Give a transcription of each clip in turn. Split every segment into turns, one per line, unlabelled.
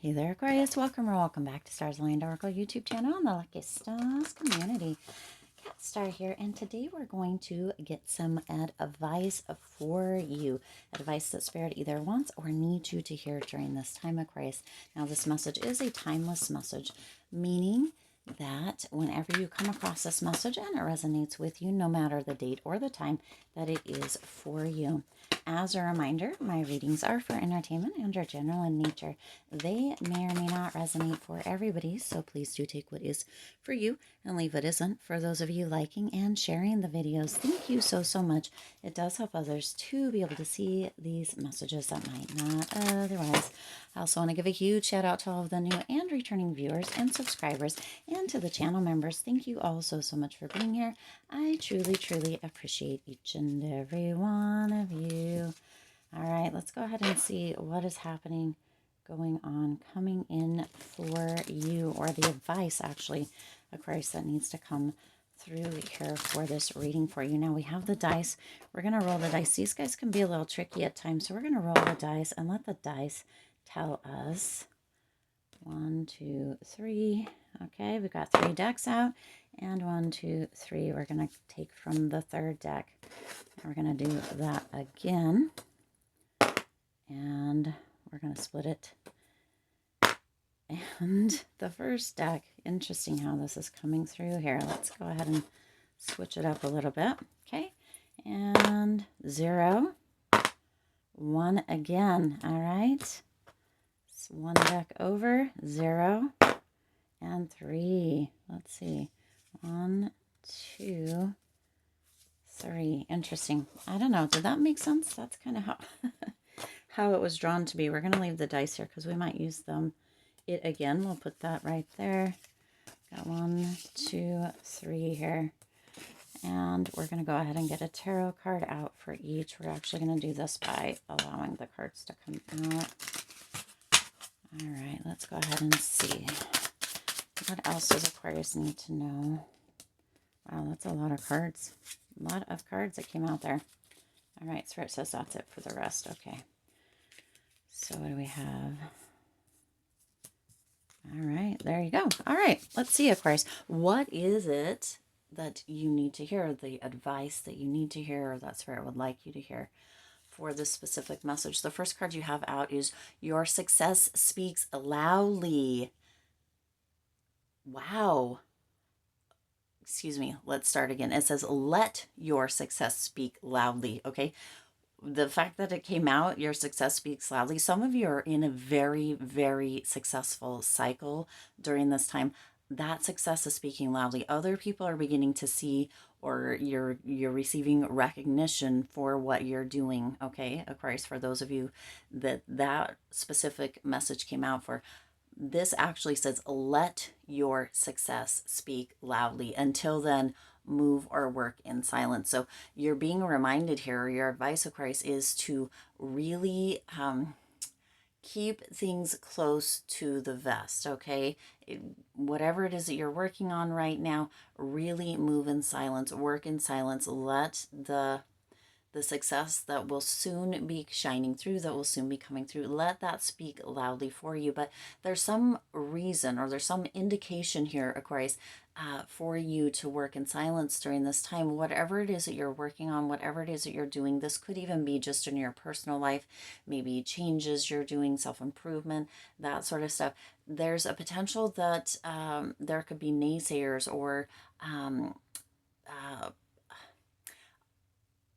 Hey there, Aquarius. Welcome or welcome back to Stars Aligned Oracle YouTube channel on the Lucky Stars community. Cat Star here, and today we're going to get some advice for you. Advice that Spirit either wants or needs you to hear during this time, Aquarius. Now, this message is a timeless message, meaning that whenever you come across this message and it resonates with you, no matter the date or the time, that it is for you. As a reminder, my readings are for entertainment and are general in nature. They may or may not resonate for everybody, so please do take what is for you and leave what isn't. For those of you liking and sharing the videos, thank you so much. It does help others to be able to see these messages that might not otherwise. I also want to give a huge shout out to all of the new and returning viewers and subscribers, and to the channel members. Thank you all so much for being here. I truly appreciate each and every one of you. All right, let's go ahead and see what is happening, going on, coming in for you, or the advice, actually, Aquarius, that needs to come through here for this reading for you. Now, we have the dice. We're going to roll the dice. These guys can be a little tricky at times, so we're going to roll the dice and let the dice tell us. 1, 2, 3. Okay, we've got 3 decks out, and 1, 2, 3. We're going to take from the third deck. We're going to do that again, and we're going to split it. And the first deck, interesting how this is coming through here. Let's go ahead and switch it up a little bit. Okay, and 0, 1 again. All right, it's 1 deck over, 0, and 3. Let's see, 1, 2, 3. Interesting. I don't know, did that make sense? That's kind of how how it was drawn to be. We're going to leave the dice here because we might use them it again. We'll put that right there. Got 1, 2, 3 here, and we're going to go ahead and get a tarot card out for each. We're actually going to do this by allowing the cards to come out. All right, let's go ahead and see. What else does Aquarius need to know? Wow, that's a lot of cards. A lot of cards that came out there. All right, Spirit says that's it for the rest. Okay. So what do we have? All right, there you go. All right, let's see, Aquarius. What is it that you need to hear? The advice that you need to hear, or that Spirit would like you to hear for this specific message. The first card you have out is Your Success Speaks Loudly. Wow. Excuse me, let's start again. It says, let your success speak loudly, okay? The fact that it came out, your success speaks loudly. Some of you are in a very successful cycle during this time. That success is speaking loudly. Other people are beginning to see, or you're receiving recognition for what you're doing, okay, Aquarius? For those of you that specific message came out for, this actually says, let your success speak loudly. Until then, move or work in silence. So you're being reminded here, or your advice, Aquarius, is to really keep things close to the vest, okay? Whatever it is that you're working on right now, really move in silence, work in silence. Let the success that will soon be shining through, that will soon be coming through, let that speak loudly for you. But there's some reason, or there's some indication here, Aquarius, for you to work in silence during this time. Whatever it is that you're working on, whatever it is that you're doing, this could even be just in your personal life, maybe changes you're doing, self-improvement, that sort of stuff. There's a potential that there could be naysayers, or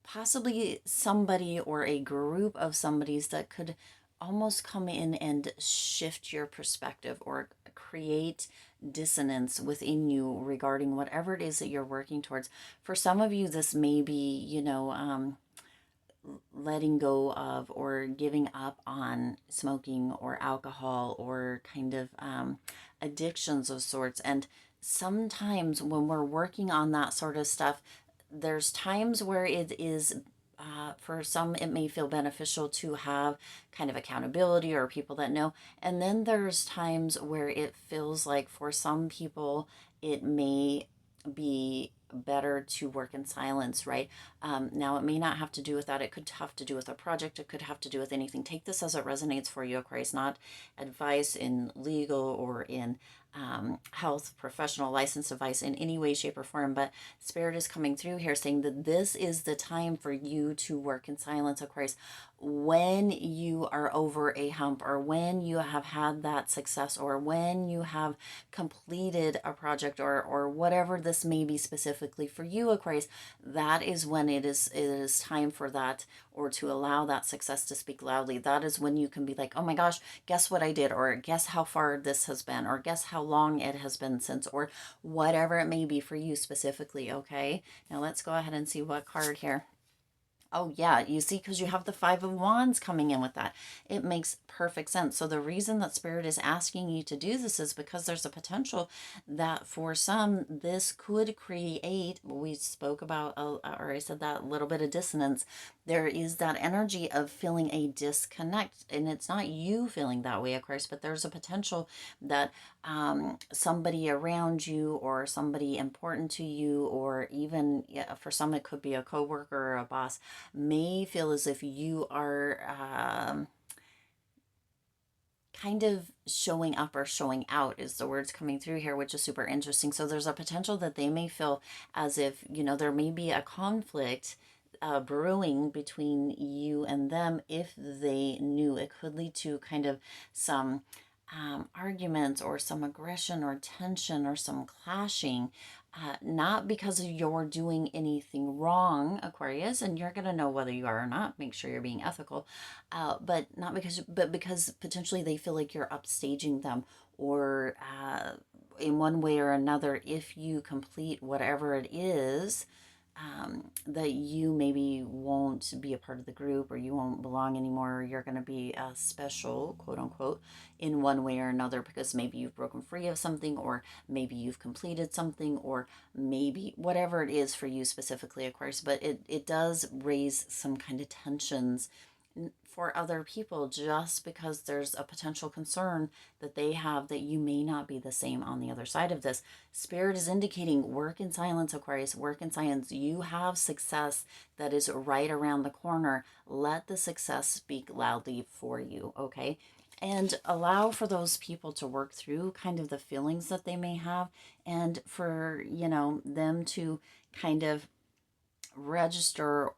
possibly somebody or a group of somebodies that could almost come in and shift your perspective, or create dissonance within you regarding whatever it is that you're working towards. For some of you, this may be, letting go of or giving up on smoking or alcohol, or kind of addictions of sorts. And sometimes when we're working on that sort of stuff, there's times where it is, for some, it may feel beneficial to have kind of accountability or people that know. And then there's times where it feels like, for some people, it may be better to work in silence, right? Now, it may not have to do with that. It could have to do with a project. It could have to do with anything. Take this as it resonates for you, Aquarius, not advice in legal or in health, professional license advice in any way, shape, or form. But Spirit is coming through here saying that this is the time for you to work in silence, Aquarius. When you are over a hump, or when you have had that success, or when you have completed a project, or whatever this may be specifically for you, Aquarius, that is when it is time for that, or to allow that success to speak loudly. That is when you can be like, oh my gosh, guess what I did, or guess how far this has been, or guess how long it has been since, or whatever it may be for you specifically. Okay, now let's go ahead and see what card here. Oh, yeah, you see, because you have the Five of Wands coming in with that. It makes perfect sense. So the reason that Spirit is asking you to do this is because there's a potential that for some, this could create, we spoke about, or I said that, little bit of dissonance. There is that energy of feeling a disconnect. And it's not you feeling that way, of course, but there's a potential that somebody around you, or somebody important to you, or even, yeah, for some, it could be a coworker or a boss, may feel as if you are kind of showing up or showing out, is the words coming through here, which is super interesting. So there's a potential that they may feel as if, there may be a conflict brewing between you and them. If they knew, it could lead to kind of some arguments, or some aggression or tension, or some clashing, not because you're doing anything wrong, Aquarius, and you're going to know whether you are or not. Make sure you're being ethical, but because potentially they feel like you're upstaging them, or in one way or another, if you complete whatever it is, that you maybe won't be a part of the group, or you won't belong anymore, or you're going to be special, quote unquote, in one way or another, because maybe you've broken free of something, or maybe you've completed something, or maybe whatever it is for you specifically, of course. But it does raise some kind of tensions for other people, just because there's a potential concern that they have that you may not be the same on the other side of this. Spirit is indicating work in silence, Aquarius, work in silence. You have success that is right around the corner. Let the success speak loudly for you, okay? And allow for those people to work through kind of the feelings that they may have, and for, them to kind of register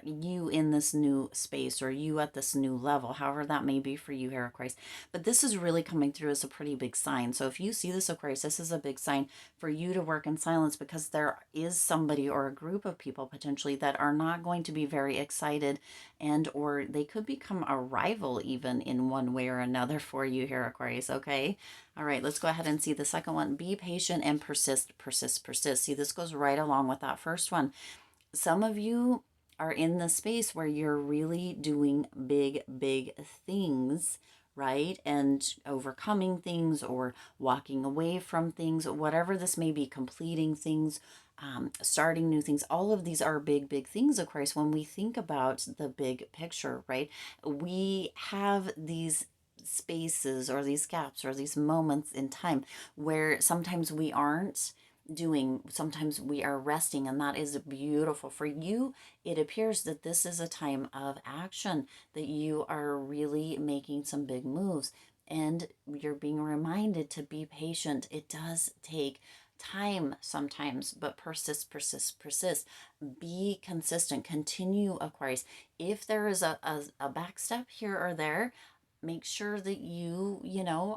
you in this new space, or you at this new level, however that may be for you here, Aquarius. But this is really coming through as a pretty big sign. So if you see this, Aquarius, this is a big sign for you to work in silence, because there is somebody or a group of people potentially that are not going to be very excited, and or they could become a rival even in one way or another for you here, Aquarius. Okay, all right, let's go ahead and see the second one. Be patient and persist, persist, persist. See, this goes right along with that first one. Some of you are in the space where you're really doing big, big things, right? And overcoming things, or walking away from things, whatever this may be, completing things, starting new things. All of these are big, big things, Aquarius, when we think about the big picture, right? We have these spaces, or these gaps, or these moments in time where sometimes we aren't doing, sometimes we are resting, and that is beautiful for you. It appears that this is a time of action, that you are really making some big moves, and you're being reminded to be patient. It does take time sometimes, but persist, persist, persist. Be consistent. Continue, Aquarius. If there is a back step here or there, make sure that you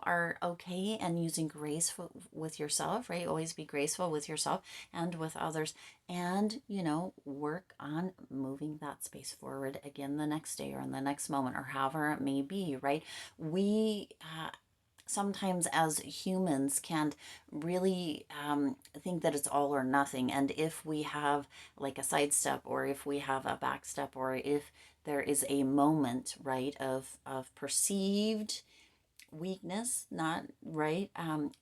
are okay and using grace with yourself, right? Always be graceful with yourself and with others, and work on moving that space forward again the next day, or in the next moment, or however it may be, right? We sometimes as humans can't really think that it's all or nothing. And if we have like a sidestep, or if we have a back step, or if there is a moment, right, of perceived weakness, not right,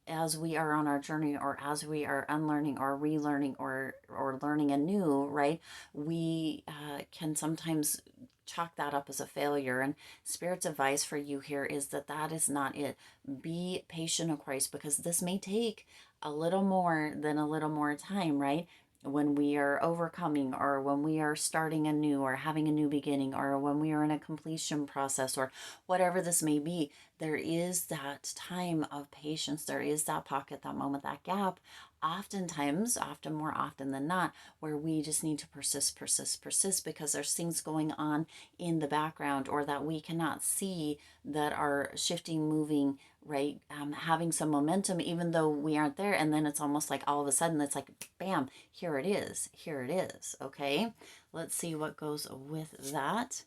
as we are on our journey, or as we are unlearning or relearning, or learning anew, right, we can sometimes chalk that up as a failure. And Spirit's advice for you here is that that is not it. Be patient, Aquarius, because this may take a little more than a little more time, right? when we are overcoming, or when we are starting anew, or having a new beginning, or when we are in a completion process, or whatever this may be, there is that time of patience. There is that pocket, that moment, that gap, oftentimes, often more often than not, where we just need to persist, persist, persist, because there's things going on in the background, or that we cannot see, that are shifting, moving, right? Having some momentum, even though we aren't there. And then it's almost like all of a sudden it's like, bam, here it is. Here it is. Okay. Let's see what goes with that.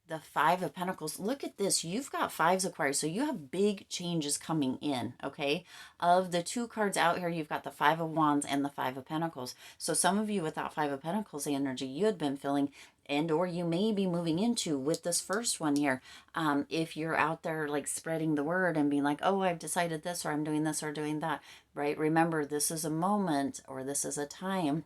The Five of Pentacles. Look at this. You've got fives, Aquarius. So you have big changes coming in, okay? Of the two cards out here, you've got the Five of Wands and the Five of Pentacles. So some of you with that Five of Pentacles energy, you had been feeling, and or you may be moving into with this first one here. If you're out there like spreading the word and being like, oh, I've decided this, or I'm doing this or doing that, right? Remember, this is a moment, or this is a time,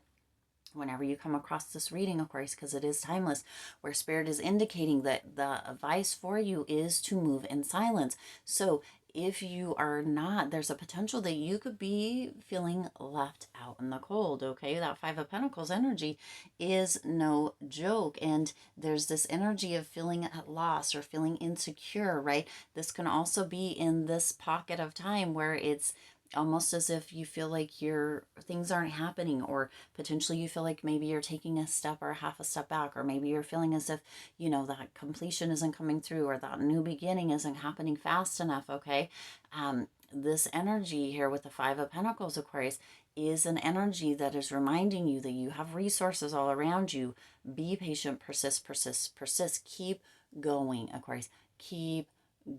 whenever you come across this reading, of course, because it is timeless, where Spirit is indicating that the advice for you is to move in silence. So if you are not, there's a potential that you could be feeling left out in the cold, okay? That Five of Pentacles energy is no joke. And there's this energy of feeling at loss or feeling insecure, right? This can also be in this pocket of time where it's almost as if you feel like your things aren't happening, or potentially you feel like maybe you're taking a step or half a step back, or maybe you're feeling as if, you know, that completion isn't coming through, or that new beginning isn't happening fast enough. Okay. This energy here with the Five of Pentacles, Aquarius, is an energy that is reminding you that you have resources all around you. Be patient, persist, persist, persist. Keep going, Aquarius. Keep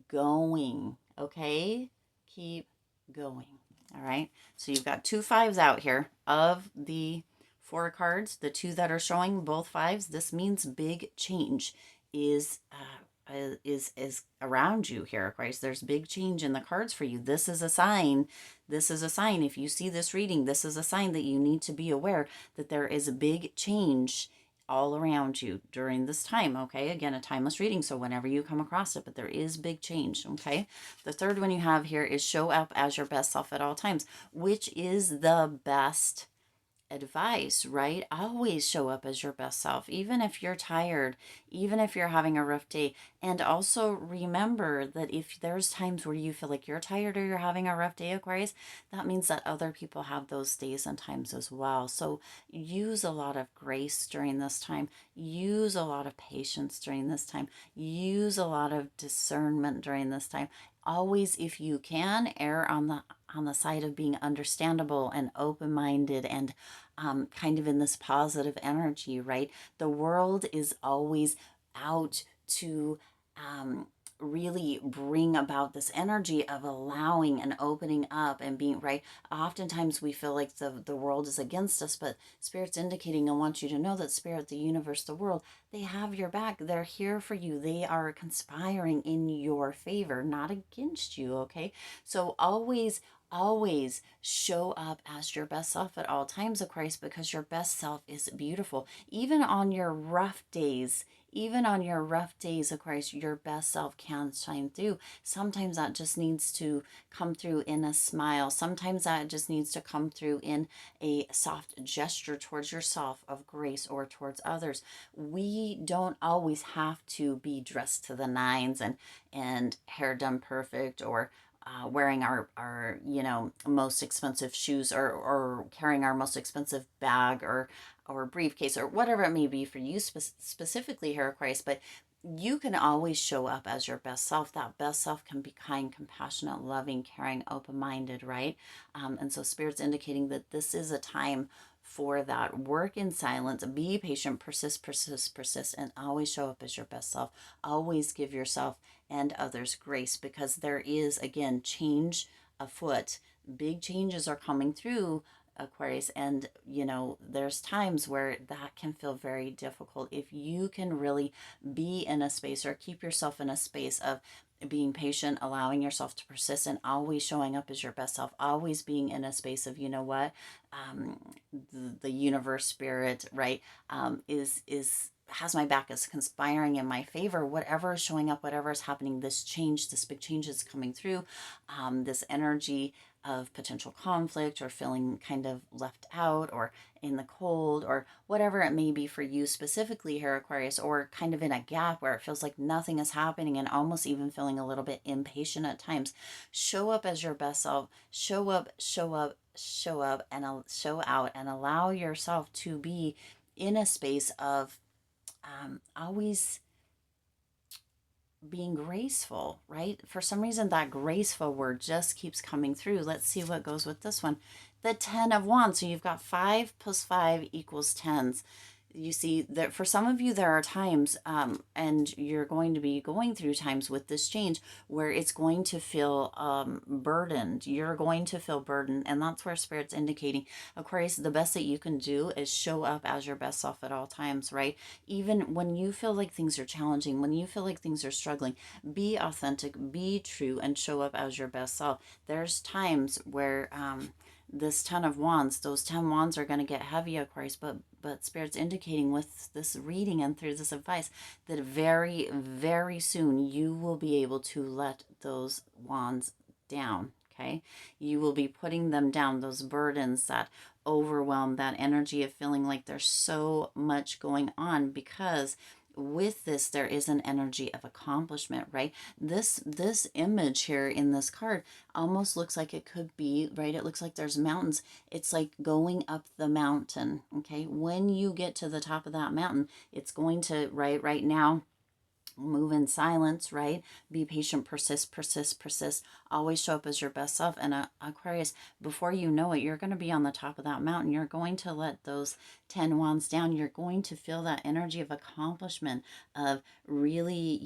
going. Okay. Keep going. All right. So you've got two fives out here of the four cards, the two that are showing both fives. This means big change is around you here, Aquarius. There's big change in the cards for you. This is a sign. This is a sign. If you see this reading, this is a sign that you need to be aware that there is a big change all around you during this time. Okay, again, a timeless reading, so whenever you come across it, but there is big change. Okay, the third one you have here is show up as your best self at all times, which is the best advice, right? Always show up as your best self, even if you're tired, even if you're having a rough day. And also remember that if there's times where you feel like you're tired or you're having a rough day, Aquarius, that means that other people have those days and times as well. So use a lot of grace during this time. Use a lot of patience during this time. Use a lot of discernment during this time. Always, if you can, err on the side of being understandable and open-minded, and kind of in this positive energy, right? The world is always out to really bring about this energy of allowing and opening up and being, right? Oftentimes we feel like the world is against us, but Spirit's indicating, I want you to know that Spirit, the universe, the world, they have your back. They're here for you. They are conspiring in your favor, not against you, okay? So always show up as your best self at all times, Aquarius, because your best self is beautiful. Even on your rough days, Aquarius, your best self can shine through. Sometimes that just needs to come through in a smile. Sometimes that just needs to come through in a soft gesture towards yourself of grace, or towards others. We don't always have to be dressed to the nines and hair done perfect, or wearing our most expensive shoes, or carrying our most expensive bag, or briefcase, or whatever it may be for you specifically here, Aquarius. But you can always show up as your best self. That best self can be kind, compassionate, loving, caring, open-minded, right? And so Spirit's indicating that this is a time for that. Work in silence, be patient, persist, persist, persist, and always show up as your best self. Always give yourself and others grace, because there is, again, change afoot. Big changes are coming through, Aquarius, and there's times where that can feel very difficult. If you can really be in a space, or keep yourself in a space of being patient, allowing yourself to persist, and always showing up as your best self, always being in a space of, um, the universe, Spirit, right, is has my back, is conspiring in my favor. Whatever is showing up, whatever is happening, this change, this big change is coming through. This energy of potential conflict, or feeling kind of left out or in the cold, or whatever it may be for you specifically here, Aquarius, or kind of in a gap where it feels like nothing is happening and almost even feeling a little bit impatient at times. Show up as your best self. Show up, show up, show up, and show out, and allow yourself to be in a space of always being graceful, right? For some reason, that graceful word just keeps coming through. Let's see what goes with this one. The 10 of Wands. So you've got 5 plus 5 equals 10s. You see that for some of you, there are times, and you're going to be going through times with this change where it's going to feel burdened. You're going to feel burdened. And that's where Spirit's indicating, Aquarius, the best that you can do is show up as your best self at all times, right? Even when you feel like things are challenging, when you feel like things are struggling, be authentic, be true, and show up as your best self. There's times where, this 10 of Wands, those 10 Wands are going to get heavy, Aquarius, but Spirit's indicating with this reading and through this advice that very, very soon you will be able to let those Wands down, okay? You will be putting them down, those burdens that overwhelm, that energy of feeling like there's so much going on, because with this there is an energy of accomplishment, right? This image here in this card almost looks like it could be, right? It looks like there's mountains. It's like going up the mountain, okay? When you get to the top of that mountain, it's going to, right now, move in silence, right? Be patient, persist, persist, persist. Always show up as your best self. And Aquarius, before you know it, you're going to be on the top of that mountain. You're going to let those 10 wands down. You're going to feel that energy of accomplishment, of really,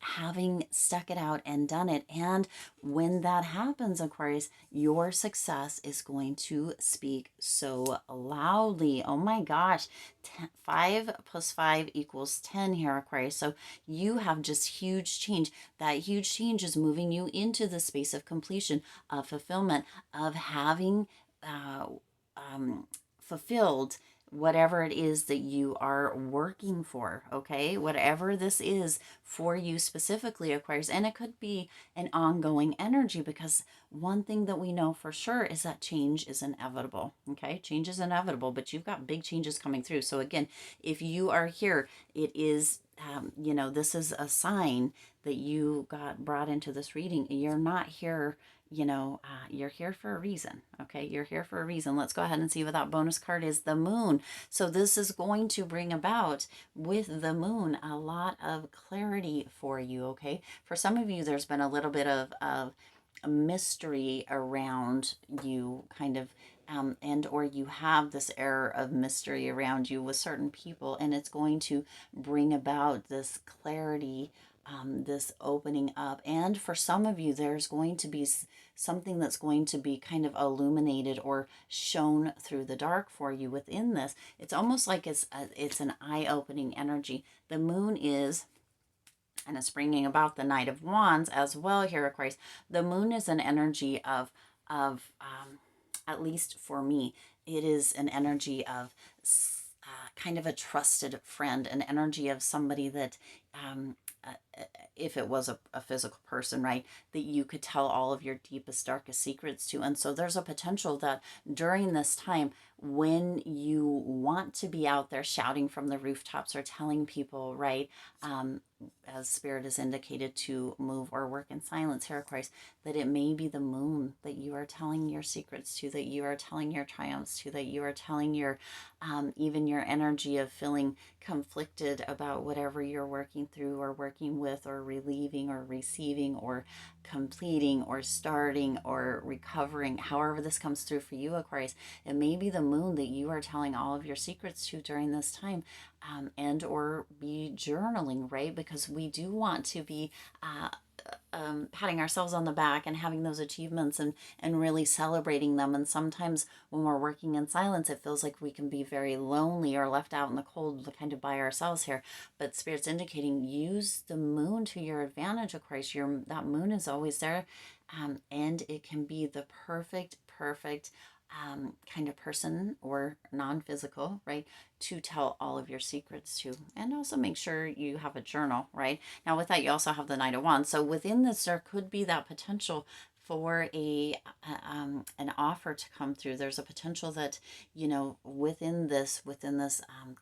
having stuck it out and done it. And when that happens, Aquarius, your success is going to speak so loudly. Oh my gosh. 5 plus 5 equals 10 here, Aquarius. So you have just huge change. That huge change is moving you into the space of completion, of fulfillment, of having fulfilled whatever it is that you are working for, okay? Whatever this is for you specifically, Aquarius. And it could be an ongoing energy, because one thing that we know for sure is that change is inevitable, okay? Change is inevitable, but you've got big changes coming through. So again, if you are here, it is, this is a sign that you got brought into this reading. You're not here, you're here for a reason, okay? You're here for a reason. Let's go ahead and see what that bonus card is, the moon. So this is going to bring about, with the moon, a lot of clarity for you, okay? For some of you, there's been a little bit of a mystery around you, kind of, and or you have this air of mystery around you with certain people, and it's going to bring about this clarity, this opening up. And for some of you, there's going to be something that's going to be kind of illuminated or shown through the dark for you within this. It's almost like it's an eye-opening energy. The moon is, and it's bringing about the Knight of Wands as well here, Aquarius. The moon is an energy of at least for me, it is an energy of kind of a trusted friend, an energy of somebody that, if it was a physical person, right, that you could tell all of your deepest, darkest secrets to. And so there's a potential that during this time, when you want to be out there shouting from the rooftops or telling people, right, as Spirit is indicated to move or work in silence here, Aquarius, that it may be the moon that you are telling your secrets to, that you are telling your triumphs to, that you are telling your, even your energy of feeling conflicted about whatever you're working through or working with or relieving or receiving or completing or starting or recovering. However this comes through for you, Aquarius, it may be the moon that you are telling all of your secrets to during this time, and or be journaling, right? Because we do want to be patting ourselves on the back and having those achievements and really celebrating them. And sometimes when we're working in silence, it feels like we can be very lonely or left out in the cold, kind of by ourselves here. But Spirit's indicating, use the moon to your advantage, Aquarius. That moon is always there, and it can be the perfect kind of person, or non-physical, right, to tell all of your secrets to. And also make sure you have a journal, right? Now with that, you also have the Knight of Wands. So within this, there could be that potential for an offer to come through. There's a potential that, you know, within this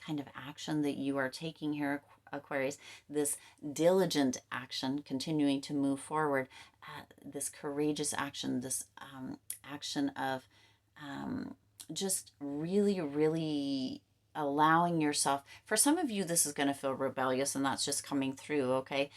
kind of action that you are taking here, Aquarius, this diligent action, continuing to move forward, this courageous action, this action of just really, really allowing yourself. For some of you, this is going to feel rebellious, and that's just coming through, okay?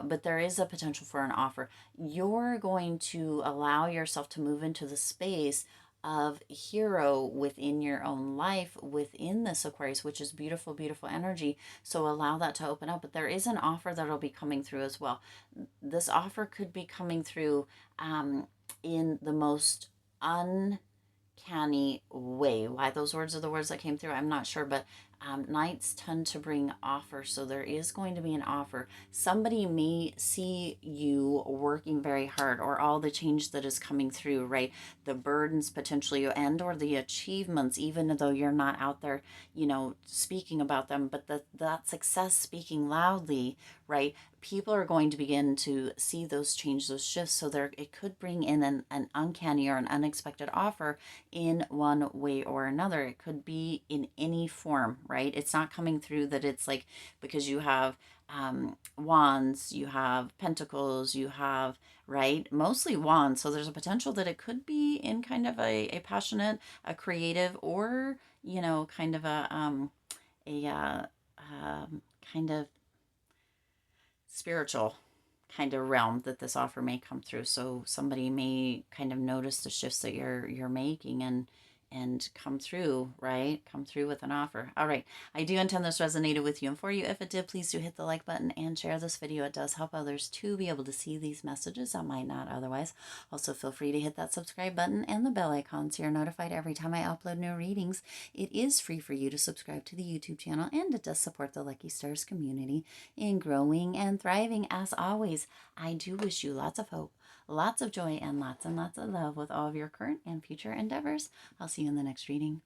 But there is a potential for an offer. You're going to allow yourself to move into the space of hero within your own life, within this Aquarius, which is beautiful, beautiful energy. So allow that to open up. But there is an offer that'll be coming through as well. This offer could be coming through in the most uncanny way. Why those words are the words that came through, I'm not sure, but nights tend to bring offers. So there is going to be an offer. Somebody may see you working very hard, or all the change that is coming through, right? The burdens potentially, and or the achievements, even though you're not out there, you know, speaking about them, but that success speaking loudly, right? People are going to begin to see those change, those shifts. So there, it could bring in an uncanny or an unexpected offer in one way or another. It could be in any form, right? It's not coming through that it's like, because you have wands, you have pentacles, you have, right? Mostly wands. So there's a potential that it could be in kind of a passionate, a creative, or, you know, kind of a kind of spiritual kind of realm that this offer may come through. So somebody may kind of notice the shifts that you're making, and come through, right? Come through with an offer. All right. I do intend this resonated with you and for you. If it did, please do hit the like button and share this video. It does help others to be able to see these messages that might not otherwise. Also, feel free to hit that subscribe button and the bell icon so you're notified every time I upload new readings. It is free for you to subscribe to the YouTube channel, and it does support the Lucky Stars community in growing and thriving. As always, I do wish you lots of hope, lots of joy, and lots of love with all of your current and future endeavors. I'll see you in the next reading.